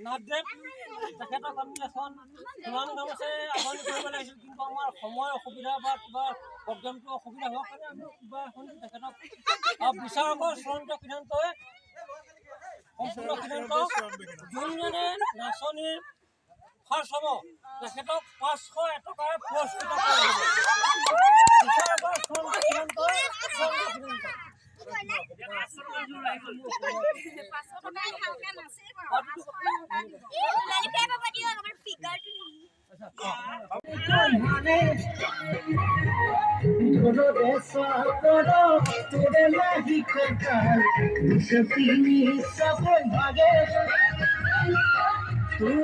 নাথদেৱ তেখেতক আমি এখন কিমান গামোচে আহ্বান কৰিব লাগিছিল, কিন্তু আমাৰ সময় অসুবিধা বা কিবা প্ৰগ্ৰেমটো অসুবিধা হোৱাৰ কাৰণে আমি কিবা এখন তেখেতক বিচাৰকৰ চূড়ান্ত সিদ্ধান্তই সম্পূৰ্ণ সিদ্ধান্ত যোনজনে নাচনীৰ ফাৰ্ষ্ট হ'ব তেখেতক 500 টকাৰে পুৰস্কৃত কৰা হ'ব। বিচাৰকৰ চূড়ান্ত সিদ্ধান্তই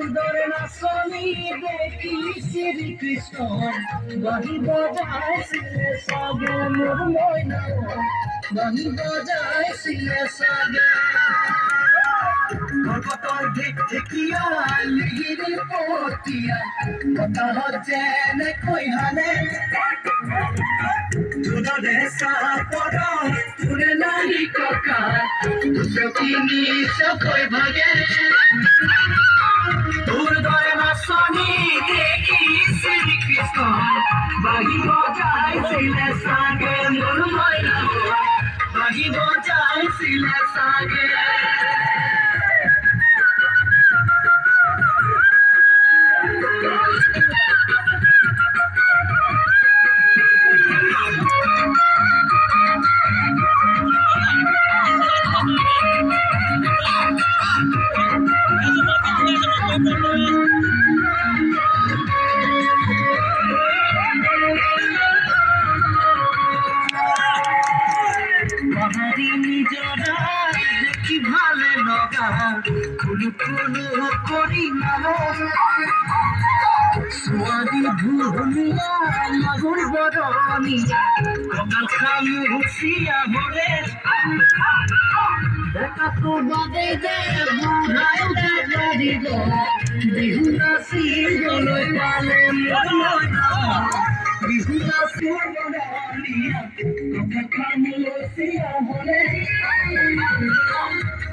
তোরে নাচনি দেখি শ্রীকৃষ্ণ বাহি বজাইছিলে সাগে মোর মইনা বাহি বজাইছিলে সাগে ভগতৰ ঢেকিয়া লিগিৰি পতিয়া বতাহত যেনেকৈ হানে তোৰে চাপৰ তোৰে নাহি ককা চকিনি চকৈ ভাগে তোর দরে নাচনি দেখি শ্রীকৃষ্ণ বাহি বজাইছিলে সাগে মোর মইনা বাহি বজাইছিলে সাগে পাহাড়ি নিজরা দেখি ভালে লগা কুলু কুলু করি নামো সোয়াদি ভুলিয়া মাগুর বরনিয়া কঙ্কাল খালু হুসিয়া ভরে দেখা তো বাদে যে বুড়াই দেখারি গো বিহু নাচি গলৈ পালে মইনা বিহু নাচি বরনিয়া কঙ্কাল খালু হুসিয়া ভরে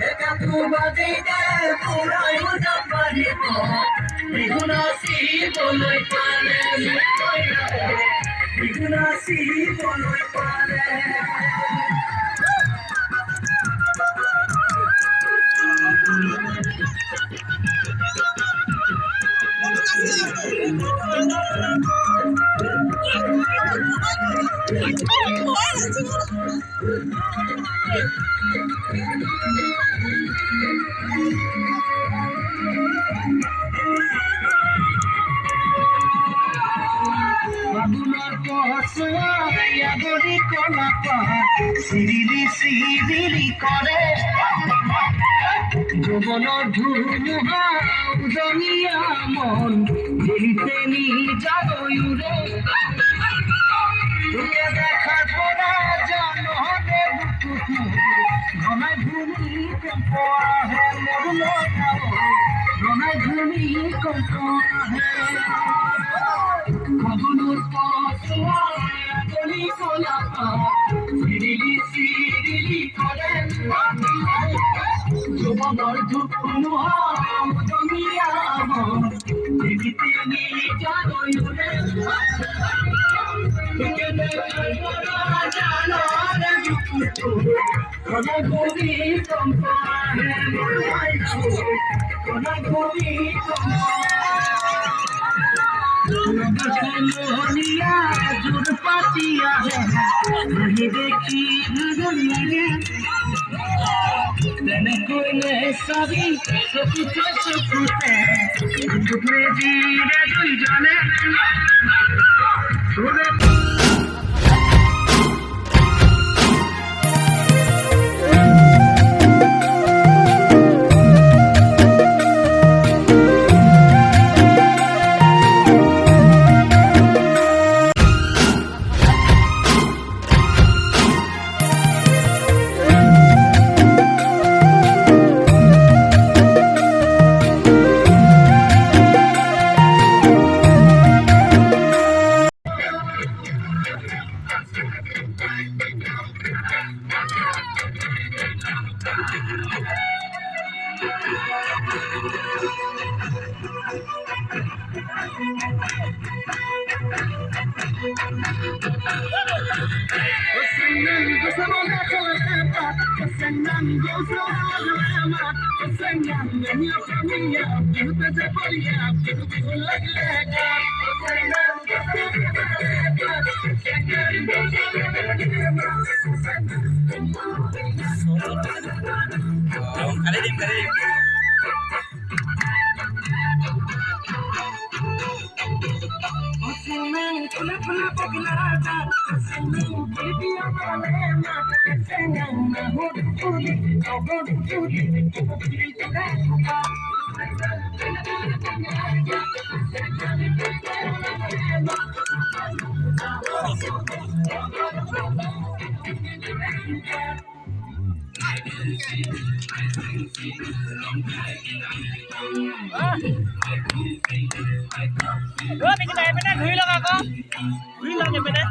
দেখা তো বাদে যে বুড়াই দেখারি গো বিহু নাচি গলৈ পালে মইনা বিহু নাচি গলৈ পালে বাবুলার পহসুয়া ইয়াগরি কলাপা সিরিলি সিরিলি করে যৌবনৰ ধুমুহা উদঙিয়া মন দেখিতে নিজালৈ উৰে তোকে দেখাৰ পৰা জনহতে বুকুত ঘনাই ভূমিকম্প আহে মোৰ লগাও ঘনাই ভূমিকম্প আহে বাবুলাৰ পহসুৱা ইয়াগৰি কলাপা সিৰিলি সিৰিলি কৰে যৌবনৰ ধুমুহা উদঙিয়া মন দেখিতে নিজালৈ উৰে তোকে দেখাৰ পৰা জনহতে বুকুত ঘনাই ভূমিকম্প আহে মোৰ লগাও ঘনাই ভূমিকম্প মোহনিয়া জোর পাতিয়া হে দেখি নজর লাগে তেনে কইলে সাবি চকুতে চকুতে চকুতে জিরে দুইজনে তোরে ঘূৰি লওক আকৌ ঘূৰি লওক এপিনে